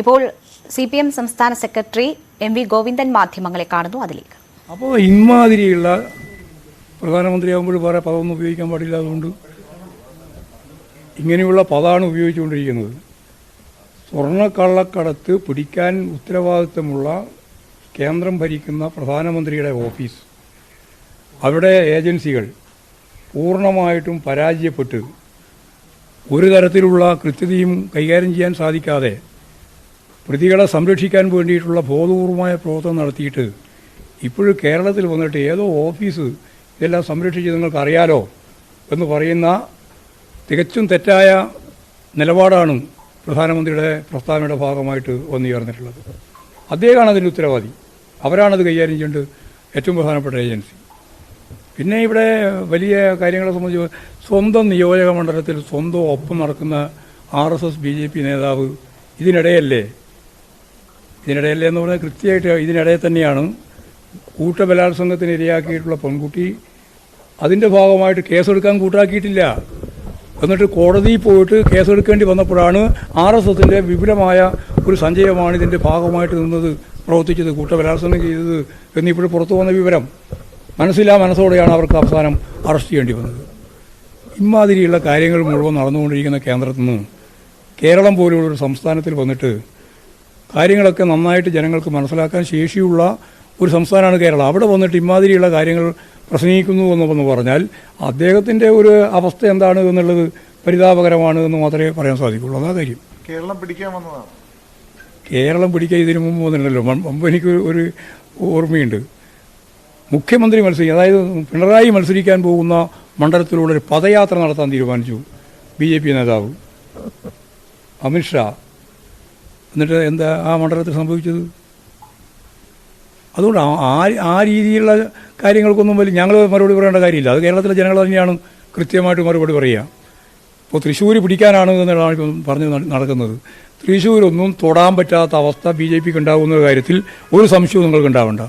ഇപ്പോൾ CPM സംസ്ഥാന secretary MV Govindan മാധ്യമങ്ങളെ കാണുന്നു. അതിലേക്ക് അപ്പോൾ ഇമാതിരിയുള്ള പ്രധാനമന്ത്രിയാകുമ്പോൾ വേറെ പദമൊന്നും ഉപയോഗിക്കാൻ പാടില്ല. അതുകൊണ്ട് ഇങ്ങനെയുള്ള പദമാണ് ഉപയോഗിച്ചുകൊണ്ടിരിക്കുന്നത്. സ്വർണ്ണക്കള്ളക്കടത്ത് പിടിക്കാൻ ഉത്തരവാദിത്തമുള്ള കേന്ദ്രം ഭരിക്കുന്ന പ്രധാനമന്ത്രിയുടെ ഓഫീസ്, അവിടെ ഏജൻസികൾ പൂർണ്ണമായിട്ടും പരാജയപ്പെട്ട് ഒരു തരത്തിലുള്ള കൃത്യതയും കൈകാര്യം ചെയ്യാൻ സാധിക്കാതെ പ്രതികളെ സംരക്ഷിക്കാൻ വേണ്ടിയിട്ടുള്ള ബോധപൂർവമായ പ്രവർത്തനം നടത്തിയിട്ട് ഇപ്പോഴും കേരളത്തിൽ വന്നിട്ട് ഏതോ ഓഫീസ് ഇതെല്ലാം സംരക്ഷിച്ച് നിങ്ങൾക്ക് അറിയാലോ എന്ന് പറയുന്ന തികച്ചും തെറ്റായ നിലപാടാണ് പ്രധാനമന്ത്രിയുടെ പ്രസ്താവനയുടെ ഭാഗമായിട്ട് വന്നുയർന്നിട്ടുള്ളത്. അദ്ദേഹമാണ് അതിൻ്റെ ഉത്തരവാദി. അവരാണത് കൈകാര്യം ചെയ്യേണ്ടത്, ഏറ്റവും പ്രധാനപ്പെട്ട ഏജൻസി. പിന്നെ ഇവിടെ വലിയ കാര്യങ്ങളെ സംബന്ധിച്ച് സ്വന്തം നിയോജക മണ്ഡലത്തിൽ സ്വന്തം ഒപ്പം നടക്കുന്ന RSS BJP നേതാവ് ഇതിനിടയല്ലേ എന്ന് പറഞ്ഞാൽ കൃത്യമായിട്ട് ഇതിനിടയിൽ തന്നെയാണ് കൂട്ടബലാത്സംഗത്തിന് ഇരയാക്കിയിട്ടുള്ള പെൺകുട്ടി അതിൻ്റെ ഭാഗമായിട്ട് കേസെടുക്കാൻ കൂട്ടാക്കിയിട്ടില്ല. എന്നിട്ട് കോടതിയിൽ പോയിട്ട് കേസെടുക്കേണ്ടി വന്നപ്പോഴാണ് RSSൻ്റെ വിപുലമായ ഒരു സഞ്ചയമാണ് ഇതിൻ്റെ ഭാഗമായിട്ട് നിന്നത് പ്രവർത്തിച്ചത്, കൂട്ടബലാത്സംഗം ചെയ്തത് എന്നിപ്പോഴും പുറത്തു വന്ന വിവരം. മനസ്സോടെയാണ് അവർക്ക് അവസാനം അറസ്റ്റ് ചെയ്യേണ്ടി വന്നത്. ഇമാതിരിയുള്ള കാര്യങ്ങൾ മുഴുവൻ നടന്നുകൊണ്ടിരിക്കുന്ന കേന്ദ്രത്തിൽ നിന്ന് കേരളം പോലുള്ളൊരു സംസ്ഥാനത്തിൽ വന്നിട്ട് കാര്യങ്ങളൊക്കെ നന്നായിട്ട് ജനങ്ങൾക്ക് മനസ്സിലാക്കാൻ ശേഷിയുള്ള ഒരു സംസ്ഥാനമാണ് കേരളം. അവിടെ വന്നിട്ട് ഇമാതിരിയുള്ള കാര്യങ്ങൾ പ്രസംഗിക്കുന്നു എന്ന് പറഞ്ഞാൽ അദ്ദേഹത്തിൻ്റെ ഒരു അവസ്ഥ എന്താണ് എന്നുള്ളത് പരിതാപകരമാണ് എന്ന് മാത്രമേ പറയാൻ സാധിക്കുള്ളൂ. അതാ കാര്യം. കേരളം പിടിക്കാൻ വന്നതാണ്. കേരളം പിടിക്കാൻ ഇതിനു മുമ്പ് വന്നിട്ടുണ്ടല്ലോ. മുമ്പ് എനിക്ക് ഒരു ഓർമ്മയുണ്ട്. മുഖ്യമന്ത്രി അതായത് പിണറായി മത്സരിക്കാൻ പോകുന്ന മണ്ഡലത്തിലൂടെ ഒരു പദയാത്ര നടത്താൻ തീരുമാനിച്ചു BJP നേതാവ് അമിത്ഷാ. എന്നിട്ട് എന്താ ആ മണ്ഡലത്തിൽ സംഭവിച്ചത്? അതുകൊണ്ട് ആ രീതിയിലുള്ള കാര്യങ്ങൾക്കൊന്നും വലിയ ഞങ്ങൾ മറുപടി പറയേണ്ട കാര്യമില്ല. അത് കേരളത്തിലെ ജനങ്ങൾ തന്നെയാണ് കൃത്യമായിട്ട് മറുപടി പറയുക. ഇപ്പോൾ തൃശ്ശൂർ പിടിക്കാനാണ് എന്നുള്ളതാണ് ഇപ്പം പറഞ്ഞ് നടക്കുന്നത്. തൃശ്ശൂരൊന്നും തൊടാൻ പറ്റാത്ത അവസ്ഥ BJPക്ക് ഉണ്ടാകുന്ന കാര്യത്തിൽ ഒരു സംശയവും നിങ്ങൾക്ക് ഉണ്ടാവേണ്ട.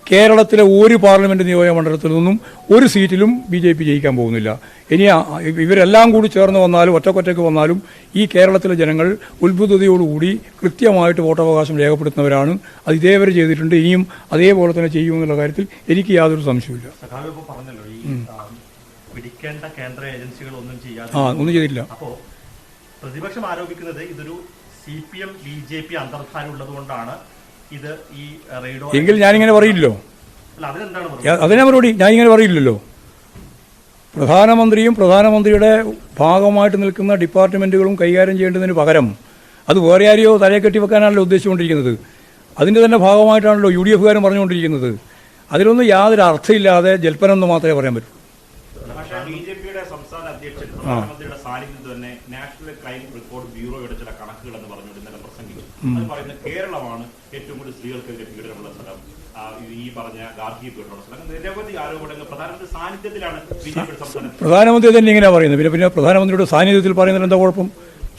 കേരളത്തിലെ ഒരു പാർലമെൻറ്റ് നിയോജക മണ്ഡലത്തിൽ നിന്നും ഒരു സീറ്റിലും BJP ജയിക്കാൻ പോകുന്നില്ല. ഇനി ഇവരെല്ലാം കൂടി ചേർന്ന് വന്നാലും ഒറ്റക്കൊറ്റയ്ക്ക് വന്നാലും ഈ കേരളത്തിലെ ജനങ്ങൾ ഉത്ബുദ്ധതയോടുകൂടി കൃത്യമായിട്ട് വോട്ടവകാശം രേഖപ്പെടുത്തുന്നവരാണ്. അത് ഇതേവരെ ചെയ്തിട്ടുണ്ട്, ഇനിയും അതേപോലെ തന്നെ ചെയ്യുമെന്നുള്ള കാര്യത്തിൽ എനിക്ക് യാതൊരു സംശയമില്ല. പിടിക്കേണ്ട കേന്ദ്ര ഏജൻസികൾ ഒന്നും ചെയ്തില്ല. അപ്പോൾ പ്രതിപക്ഷം ആരോപിക്കുന്നത് ഇതൊരു CPM BJP അന്തർധാര ഉള്ളതുകൊണ്ടാണ് ഇത് ഈ റെയ്ഡോ എങ്കിൽ ഞാനിങ്ങനെ പറയില്ലല്ലോ. അതിനെ മറുപടി ഞാനിങ്ങനെ പറയില്ലല്ലോ. പ്രധാനമന്ത്രിയുടെ ഭാഗമായിട്ട് നിൽക്കുന്ന ഡിപ്പാർട്ട്മെൻറ്റുകളും കൈകാര്യം ചെയ്യേണ്ടതിന് പകരം അത് വേറെ ആരെയോ തലയെ കെട്ടി വെക്കാനാണല്ലോ ഉദ്ദേശിച്ചുകൊണ്ടിരിക്കുന്നത്. അതിൻ്റെ തന്നെ ഭാഗമായിട്ടാണല്ലോ UDF-കാരും പറഞ്ഞുകൊണ്ടിരിക്കുന്നത്. അതിലൊന്നും യാതൊരു അർത്ഥമില്ലാതെ ജൽപ്പനം എന്ന് മാത്രമേ പറയാൻ പറ്റൂ. BJPയുടെ സംസ്ഥാന അധ്യക്ഷൻ പ്രധാനമന്ത്രിയുടെ സാന്നിധ്യത്തിൽ തന്നെ നാഷണൽ ക്രൈം റിപ്പോർട്ട് ബ്യൂറോയുടെ ചില കണക്കുകൾ എന്ന് പറഞ്ഞുകൊണ്ട് ഇന്നലെ പ്രസംഗിച്ചു. അത് പറയുന്നത് കേരളമാണ് ഏറ്റവും കൂടുതൽ സ്ത്രീകൾക്കെതിരെ പീഡനമുള്ള സ്ഥലം, ഈ പറഞ്ഞ ഗാർഹിക പീഡനമുള്ള സ്ഥലം, നിരവധി ആരോപണങ്ങൾ പ്രധാനമന്ത്രി സാന്നിധ്യത്തിലാണ് BJPയുടെ സംസ്ഥാനം. പ്രധാനമന്ത്രി തന്നെ ഇങ്ങനെ പറയുന്നത്. പിന്നെ പ്രധാനമന്ത്രിയുടെ സാന്നിധ്യത്തിൽ പറയുന്നതിൽ എന്താ കുഴപ്പം?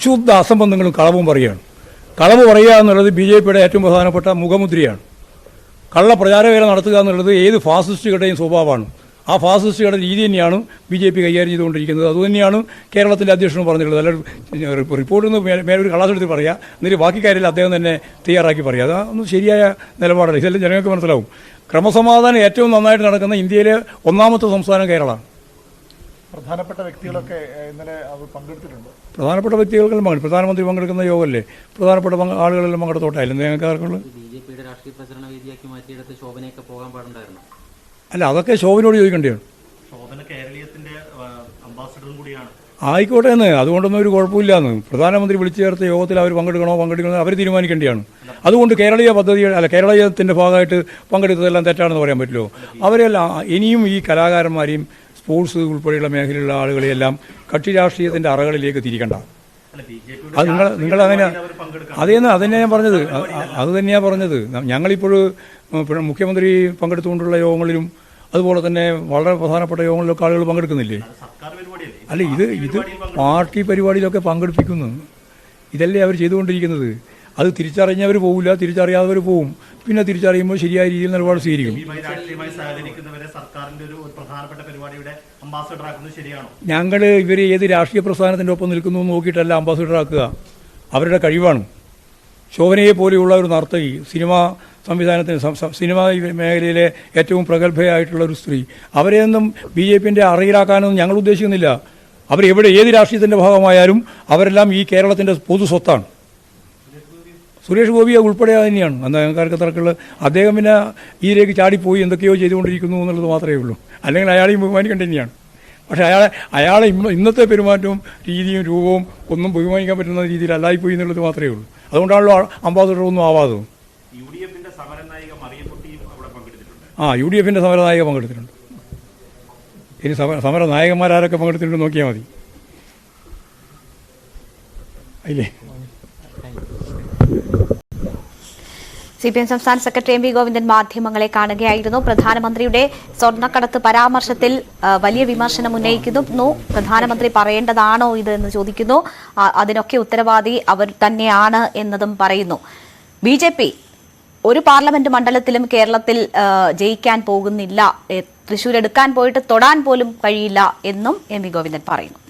ശുദ്ധ അസംബന്ധങ്ങളും കളവും പറയുകയാണ്. കളവ് പറയുക എന്നുള്ളത് BJPയുടെ ഏറ്റവും പ്രധാനപ്പെട്ട മുഖമുദ്രയാണ്. കള്ള പ്രചാരവേല നടത്തുക എന്നുള്ളത് ഏത് ഫാസിസ്റ്റുകളുടെയും സ്വഭാവമാണ്. ആ ഫാസിസ്റ്റുകളുടെ രീതി തന്നെയാണ് BJP കൈകാര്യം ചെയ്തുകൊണ്ടിരിക്കുന്നത്. അതുതന്നെയാണ് കേരളത്തിൻ്റെ അധ്യക്ഷനും പറഞ്ഞിട്ടുള്ളത്. അല്ല റിപ്പോർട്ടിൽ നിന്ന് മേലൊരു കള്ളാസെടുത്ത് പറയുക, എന്നിട്ട് ബാക്കി കാര്യത്തിൽ അദ്ദേഹം തന്നെ തയ്യാറാക്കി പറയുക. അതൊന്നും ശരിയായ നിലപാടല്ല. ഇതെല്ലാം ജനങ്ങൾക്ക് മനസ്സിലാവും. ക്രമസമാധാനം ഏറ്റവും നന്നായിട്ട് നടക്കുന്ന ഇന്ത്യയിലെ ഒന്നാമത്തെ സംസ്ഥാനം കേരളമാണ്. പ്രധാനപ്പെട്ട വ്യക്തികളൊക്കെ ഇന്നലെ പങ്കെടുത്തിട്ടുണ്ട്. പ്രധാനപ്പെട്ട വ്യക്തികൾക്കെല്ലാം പങ്കെടുക്കും. പ്രധാനമന്ത്രി പങ്കെടുക്കുന്ന യോഗമല്ലേ, പ്രധാനപ്പെട്ട ആളുകളെല്ലാം പങ്കെടുത്തോട്ടായാലും ഞങ്ങൾക്ക് ആർക്കുള്ളത്. അല്ല, അതൊക്കെ ശോഭനോട് ചോദിക്കേണ്ടതാണ്. ആയിക്കോട്ടെ എന്ന്, അതുകൊണ്ടൊന്നും ഒരു കുഴപ്പമില്ലാന്ന്. പ്രധാനമന്ത്രി വിളിച്ചു ചേർത്ത യോഗത്തിൽ അവർ പങ്കെടുക്കണോ അവർ തീരുമാനിക്കേണ്ടതാണ്. അതുകൊണ്ട് കേരളീയ കേരളീയത്തിൻ്റെ ഭാഗമായിട്ട് പങ്കെടുത്തതെല്ലാം തെറ്റാണെന്ന് പറയാൻ പറ്റുമോ? അവരെല്ലാം ഇനിയും ഈ കലാകാരന്മാരെയും സ്പോർട്സ് ഉൾപ്പെടെയുള്ള മേഖലയിലുള്ള ആളുകളെയെല്ലാം കക്ഷി രാഷ്ട്രീയത്തിൻ്റെ അറകളിലേക്ക് തിരിക്കണ്ട. അത് നിങ്ങൾ അങ്ങനെ അതന്നെ ഞാൻ പറഞ്ഞത്. അത് തന്നെയാണ് പറഞ്ഞത്. ഞങ്ങളിപ്പോൾ മുഖ്യമന്ത്രി പങ്കെടുത്തുകൊണ്ടുള്ള യോഗങ്ങളിലും അതുപോലെ തന്നെ വളരെ പ്രധാനപ്പെട്ട യോഗങ്ങളിലൊക്കെ ആളുകൾ പങ്കെടുക്കുന്നില്ലേ? അല്ല, ഇത് പാർട്ടി പരിപാടിയിലൊക്കെ പങ്കെടുപ്പിക്കുന്നു. ഇതല്ലേ അവർ ചെയ്തുകൊണ്ടിരിക്കുന്നത്. അത് തിരിച്ചറിഞ്ഞവർ പോകില്ല, തിരിച്ചറിയാത്തവർ പോവും. പിന്നെ തിരിച്ചറിയുമ്പോൾ ശരിയായ രീതിയിൽ നിലപാട് സ്വീകരിക്കും. ഞങ്ങൾ ഇവർ ഏത് രാഷ്ട്രീയ പ്രസ്ഥാനത്തിൻ്റെ ഒപ്പം നിൽക്കുന്നു നോക്കിയിട്ടല്ല അംബാസിഡർ ആക്കുക. അവരുടെ കഴിവാണ്. ശോഭനയെ പോലെയുള്ള ഒരു നർത്തകി, സിനിമാ സംവിധാനത്തിന് സിനിമാ മേഖലയിലെ ഏറ്റവും പ്രഗത്ഭയായിട്ടുള്ള ഒരു സ്ത്രീ, അവരെയൊന്നും BJPൻ്റെ അറയിലാക്കാനൊന്നും ഞങ്ങൾ ഉദ്ദേശിക്കുന്നില്ല. അവരെവിടെ ഏത് രാഷ്ട്രീയത്തിൻ്റെ ഭാഗമായാലും അവരെല്ലാം ഈ കേരളത്തിൻ്റെ പൊതു സ്വത്താണ്. സുരേഷ് ഗോപിയെ ഉൾപ്പെടെ തന്നെയാണ്. അന്ന് ഞങ്ങൾക്ക് തർക്കമുള്ള അദ്ദേഹം പിന്നെ ഇതിലേക്ക് ചാടിപ്പോയി എന്തൊക്കെയോ ചെയ്തുകൊണ്ടിരിക്കുന്നു എന്നുള്ളത് മാത്രമേ ഉള്ളൂ. അല്ലെങ്കിൽ അയാളെയും ബഹുമാനിക്കേണ്ടത് തന്നെയാണ്. പക്ഷേ അയാളെ ഇന്നത്തെ പെരുമാറ്റവും രീതിയും രൂപവും ഒന്നും ബഹുമാനിക്കാൻ പറ്റുന്ന രീതിയിലല്ലായിപ്പോയി എന്നുള്ളത് മാത്രമേ ഉള്ളൂ. അതുകൊണ്ടാണല്ലോ അംബാസഡർ ഒന്നും ആവാതെ. UDFന്റെ സമരനായിക മറിയക്കുട്ടിയും അവിടെ പങ്കെടുത്തിട്ടുണ്ട്. UDFന്റെ സമരനായിക പങ്കെടുത്തിട്ടുണ്ട്. ഇനി സമരനായകന്മാരാരൊക്കെ പങ്കെടുത്തിട്ടുണ്ട് നോക്കിയാൽ മതി. അല്ലേ? CPM സംസ്ഥാന സെക്രട്ടറി MV ഗോവിന്ദൻ മാധ്യമങ്ങളെ കാണുകയായിരുന്നു. പ്രധാനമന്ത്രിയുടെ സ്വർണ്ണക്കടത്ത് പരാമർശത്തിൽ വലിയ വിമർശനം ഉന്നയിക്കുന്നു. പ്രധാനമന്ത്രി പറയേണ്ടതാണോ ഇത് എന്ന് ചോദിക്കുന്നു. അതിനൊക്കെ ഉത്തരവാദി അവർ തന്നെയാണ് എന്നതും പറയുന്നു. BJP ഒരു പാർലമെന്റ് മണ്ഡലത്തിലും കേരളത്തിൽ ജയിക്കാൻ പോകുന്നില്ല. തൃശ്ശൂർ എടുക്കാൻ പോയിട്ട് തൊടാൻ പോലും കഴിയില്ല എന്നും MV ഗോവിന്ദൻ പറയുന്നു.